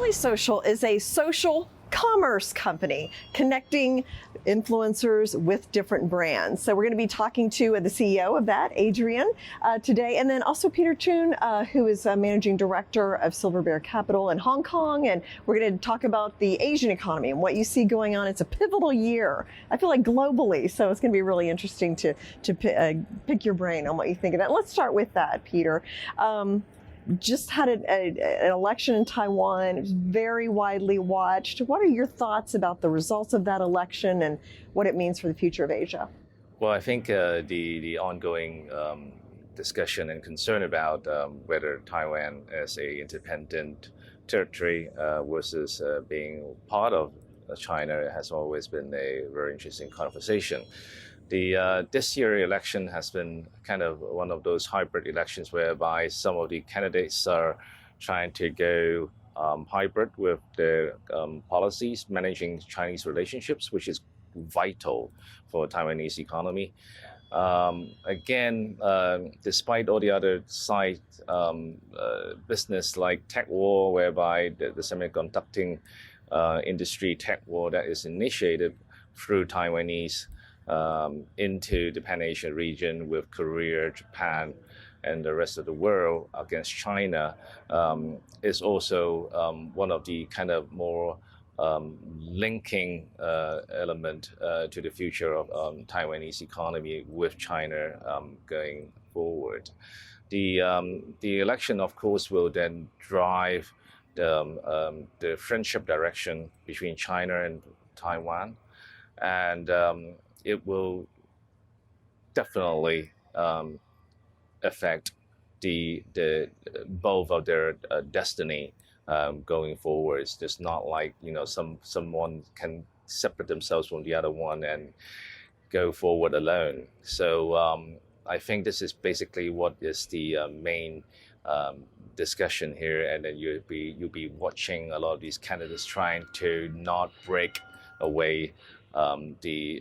Bili Social is a social commerce company connecting influencers with different brands. So we're going to be talking to the CEO of that, Adrian, today, and then also Peter Chun, who is managing director of Silverbear Capital in Hong Kong. And we're going to talk about the Asian economy and what you see going on. It's a pivotal year, I feel like globally. So it's going to be really interesting to pick your brain on what you think of that. Let's start with that, Peter. Just had an election in Taiwan. It was very widely watched. What are your thoughts about the results of that election and what it means for the future of Asia? Well, I think the ongoing discussion and concern about whether Taiwan as a independent territory versus being part of China has always been a very interesting conversation. This year election has been kind of one of those hybrid elections whereby some of the candidates are trying to go hybrid with their policies, managing Chinese relationships, which is vital for Taiwanese economy. Despite all the other side business like tech war, whereby the semiconductor industry tech war that is initiated through Taiwanese into the Pan-Asian region with Korea, Japan, and the rest of the world against China is also one of the kind of more linking element to the future of Taiwanese economy with China going forward. The election, of course, will then drive the friendship direction between China and Taiwan, and it will definitely affect the both of their destiny going forward. It's just not like someone can separate themselves from the other one and go forward alone. So I think this is basically what is the main discussion here, and then you'll be watching a lot of these candidates trying to not break away the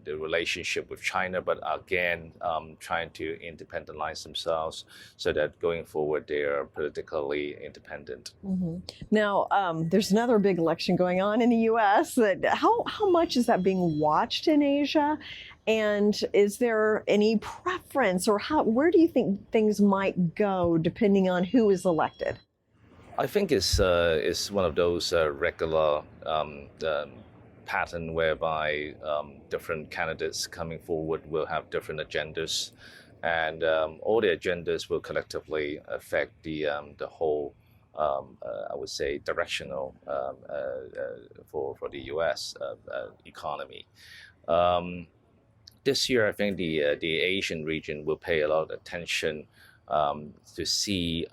relationship with China, but again trying to independentize themselves so that going forward they are politically independent. Mm-hmm. Now, there's another big election going on in the U.S. How much is that being watched in Asia? And is there any preference, or where do you think things might go depending on who is elected? I think it's one of those regular pattern whereby different candidates coming forward will have different agendas, and all the agendas will collectively affect the whole I would say directional for the U.S. economy. This year, I think the Asian region will pay a lot of attention to see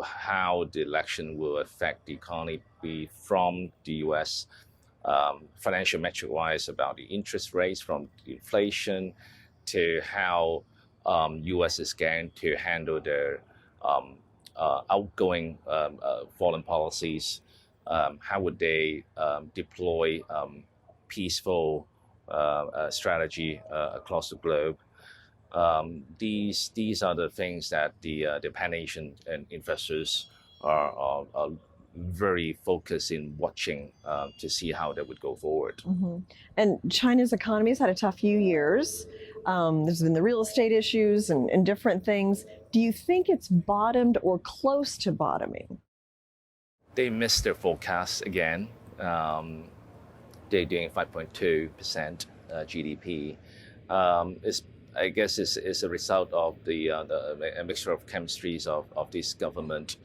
how the election will affect the economy from the U.S. Financial metric-wise, about the interest rates, from the inflation to how U.S. is going to handle their outgoing foreign policies. How would they deploy peaceful strategy across the globe? These are the things that the Pan-Asian investors are very focused in watching to see how that would go forward. Mm-hmm. And China's economy has had a tough few years. There's been the real estate issues and different things. Do you think it's bottomed or close to bottoming? They missed their forecast again. They're doing 5.2% GDP. I guess it's a result of a mixture of chemistries of this government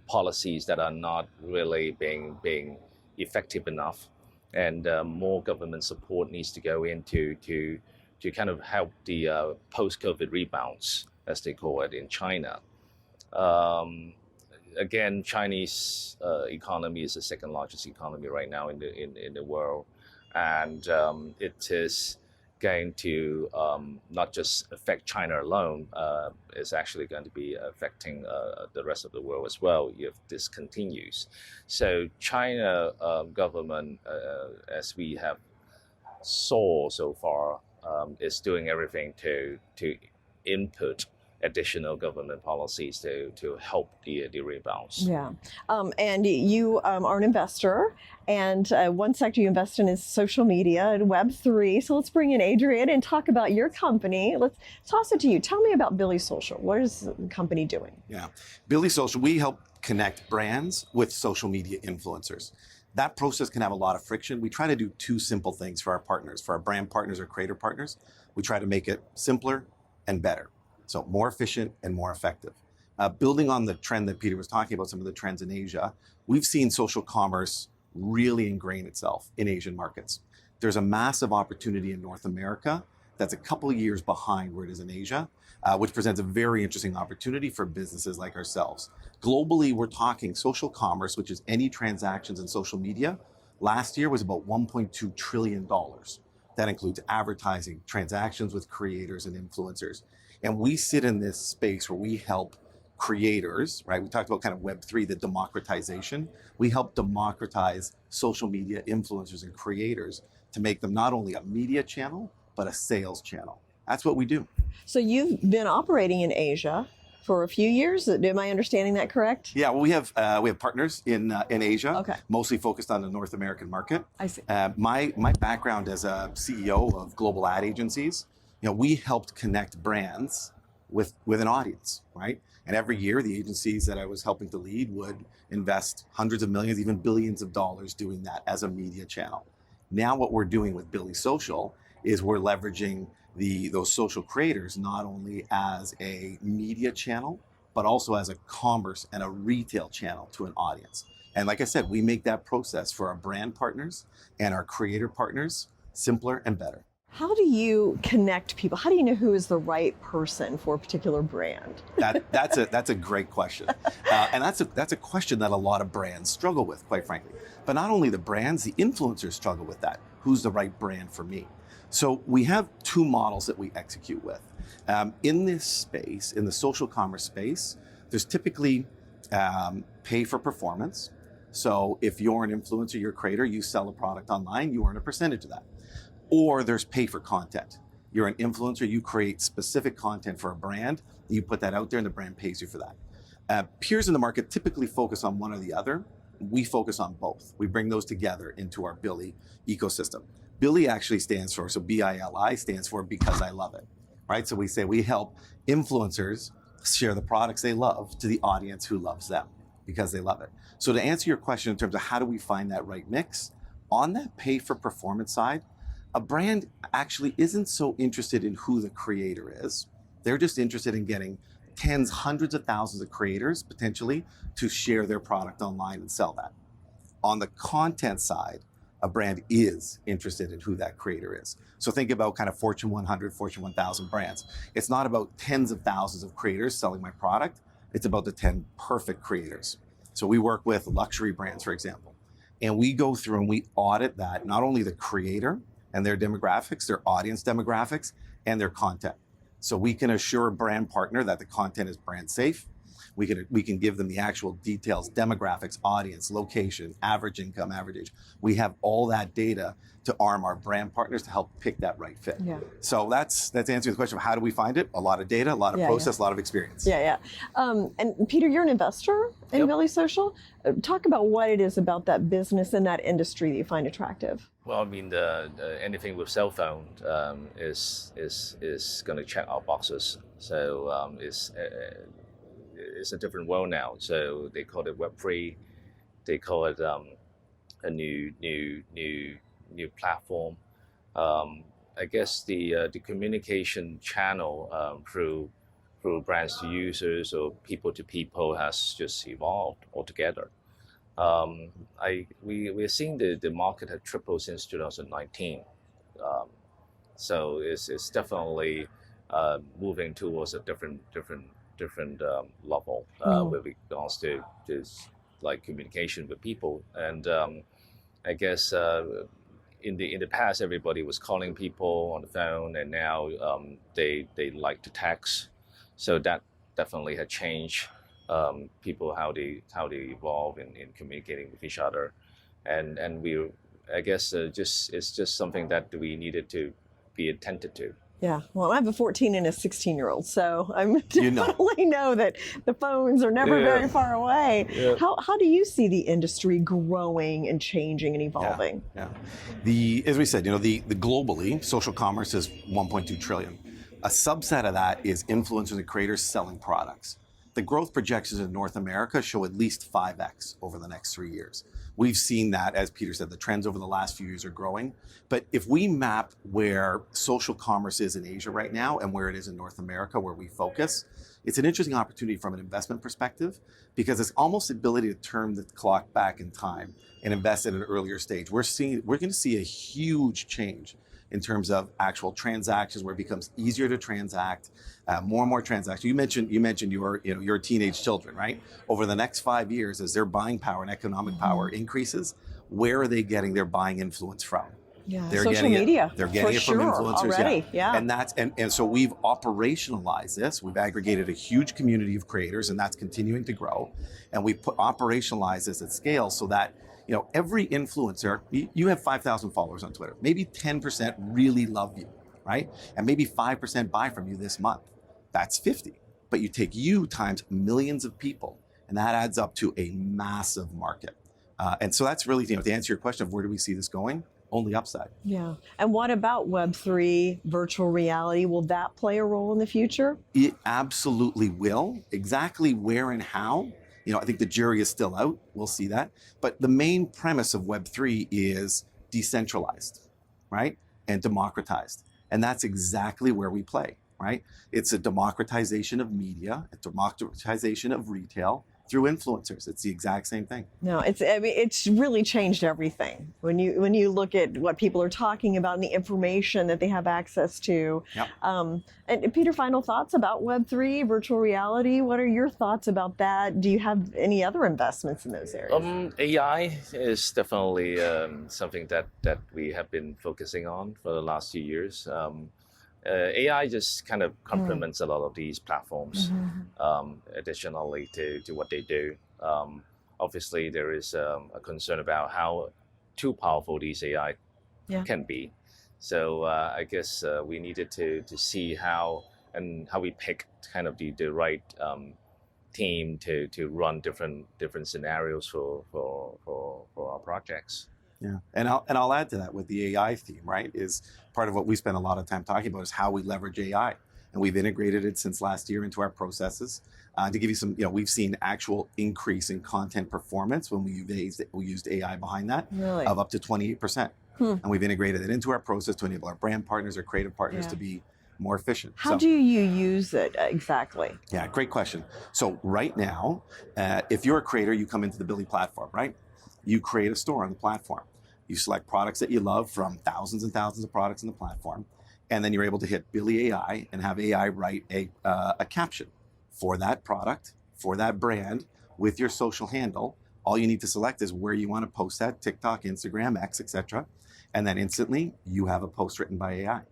policies that are not really being effective enough, and more government support needs to go into to kind of help the post-COVID rebounds, as they call it in China. Again, Chinese economy is the second largest economy right now in the world, and it is going to not just affect China alone, it's actually going to be affecting the rest of the world as well if this continues. So China government, as we have saw so far, is doing everything to input additional government policies to help the rebounds. Yeah. And you are an investor, and one sector you invest in is social media and Web3. So let's bring in Adrian and talk about your company. Let's toss it to you. Tell me about Bili Social. What is the company doing? Yeah, Bili Social, we help connect brands with social media influencers. That process can have a lot of friction. We try to do two simple things for our partners, for our brand partners or creator partners. We try to make it simpler and better. So more efficient and more effective. Building on the trend that Peter was talking about, some of the trends in Asia, we've seen social commerce really ingrain itself in Asian markets. There's a massive opportunity in North America that's a couple of years behind where it is in Asia, which presents a very interesting opportunity for businesses like ourselves. Globally, we're talking social commerce, which is any transactions in social media. Last year was about $1.2 trillion. That includes advertising, transactions with creators and influencers. And we sit in this space where we help creators, right? We talked about kind of Web3, the democratization. We help democratize social media influencers and creators to make them not only a media channel, but a sales channel. That's what we do. So you've been operating in Asia for a few years. Am I understanding that correct? Yeah, well, we have partners in Asia, Okay. mostly focused on the North American market. I see. My background as a CEO of global ad agencies, we helped connect brands with an audience, right? And every year, the agencies that I was helping to lead would invest hundreds of millions, even billions of dollars doing that as a media channel. Now, what we're doing with Bili Social is we're leveraging those social creators not only as a media channel, but also as a commerce and a retail channel to an audience. And like I said, we make that process for our brand partners and our creator partners simpler and better. How do you connect people? How do you know who is the right person for a particular brand? That's a great question, and that's a question that a lot of brands struggle with, quite frankly. But not only the brands, the influencers struggle with that. Who's the right brand for me? So we have two models that we execute with. In this space, in the social commerce space, there's typically pay for performance. So if you're an influencer, you're a creator, you sell a product online, you earn a percentage of that. Or there's pay for content. You're an influencer, you create specific content for a brand, you put that out there and the brand pays you for that. Peers in the market typically focus on one or the other. We focus on both. We bring those together into our Bili ecosystem. Bili actually stands for, so BILI stands for because I love it, right? So we say we help influencers share the products they love to the audience who loves them because they love it. So to answer your question in terms of how do we find that right mix, on that pay for performance side, a brand actually isn't so interested in who the creator is. They're just interested in getting tens, hundreds of thousands of creators potentially to share their product online and sell that. On the content side, a brand is interested in who that creator is. So think about kind of Fortune 100, Fortune 1000 brands. It's not about tens of thousands of creators selling my product. It's about the 10 perfect creators. So we work with luxury brands, for example, and we go through and we audit that, not only the creator and their demographics, their audience demographics, and their content. So we can assure a brand partner that the content is brand safe. We can give them the actual details, demographics, audience, location, average income, average age. We have all that data to arm our brand partners to help pick that right fit. Yeah. So that's answering the question of how do we find it? A lot of data, a lot of process, a lot of experience. Yeah. And Peter, you're an investor in Yep. Bili Social. Talk about what it is about that business and that industry that you find attractive. Well, I mean, anything with cell phone is going to check our boxes. So it's a different world now. So they call it Web3. They call it a new platform. I guess the communication channel through brands to users or people to people has just evolved altogether. We're seeing the market has tripled since 2019. So it's definitely moving towards a different level with regards to just like communication with people. And I guess in the past everybody was calling people on the phone, and now they like to text. So that definitely had changed people how they evolve in communicating with each other, and we I guess it's just something that we needed to be attentive to. Yeah, well, I have a 14 and a 16-year-old, so I You know. definitely know that the phones are never Yeah. very far away. Yeah. How do you see the industry growing and changing and evolving? Yeah. As we said, the globally, social commerce is 1.2 trillion. A subset of that is influencers and creators selling products. The growth projections in North America show at least 5x over the next 3 years. We've seen that, as Peter said, the trends over the last few years are growing. But if we map where social commerce is in Asia right now and where it is in North America, where we focus, it's an interesting opportunity from an investment perspective because it's almost the ability to turn the clock back in time and invest at an earlier stage. We're going to see a huge change in terms of actual transactions, where it becomes easier to transact, more and more transactions. You mentioned your teenage children, right? Over the next 5 years, as their buying power and economic power increases, where are they getting their buying influence from? Yeah, They're social getting media. They're getting for it from sure, influencers. already. Yeah. And so we've operationalized this. We've aggregated a huge community of creators, and that's continuing to grow. And we operationalized this at scale so that every influencer, you have 5,000 followers on Twitter. Maybe 10% really love you, right? And maybe 5% buy from you this month. That's 50. But you take you times millions of people, and that adds up to a massive market. And so that's really, to answer your question of where do we see this going, only upside. Yeah. And what about Web3, virtual reality? Will that play a role in the future? It absolutely will. Exactly where and how, I think the jury is still out. We'll see that. But the main premise of Web3 is decentralized, right? And democratized. And that's exactly where we play, right? It's a democratization of media, a democratization of retail through influencers. It's the exact same thing. No, it's really changed everything. When you look at what people are talking about and the information that they have access to. Yep. And Peter, final thoughts about Web3, virtual reality? What are your thoughts about that? Do you have any other investments in those areas? AI is definitely something that we have been focusing on for the last few years. AI just kind of complements a lot of these platforms, additionally to what they do. Obviously, there is a concern about how too powerful these AI can be. So I guess we needed to see how we pick kind of the right team to run different scenarios for our projects. Yeah, and I'll add to that with the AI theme, right? Is part of what we spend a lot of time talking about is how we leverage AI, and we've integrated it since last year into our processes. To give you some, we've seen actual increase in content performance when we used AI behind that, Really? of up to 28%, and we've integrated it into our process to enable our brand partners or creative partners to be more efficient. How do you use it exactly? Yeah, great question. So right now, if you're a creator, you come into the Bili platform, right? You create a store on the platform. You select products that you love from thousands and thousands of products in the platform, and then you're able to hit Bili AI and have AI write a caption for that product, for that brand, with your social handle. All you need to select is where you want to post that: TikTok, Instagram, X, etc. And then instantly, you have a post written by AI.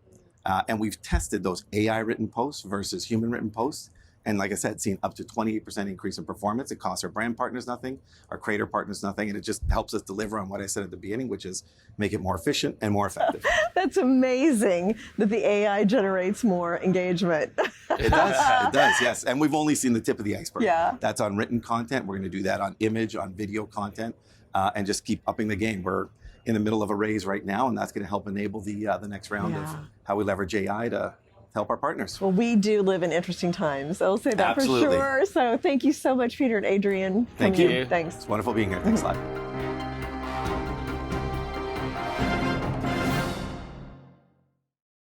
And we've tested those AI written posts versus human written posts. And like I said, seen up to 28% increase in performance. It costs our brand partners nothing, our creator partners nothing, and it just helps us deliver on what I said at the beginning, which is make it more efficient and more effective. That's amazing that the AI generates more engagement. It does, yes. And we've only seen the tip of the iceberg. Yeah. That's on written content. We're going to do that on image, on video content, and just keep upping the game. We're in the middle of a raise right now, and that's going to help enable the next round of how we leverage AI to help our partners. Well, we do live in interesting times. I'll say that Absolutely. for sure. So thank you so much, Peter and Adrian. Thank you. Thanks. It's wonderful being here. Thanks a lot.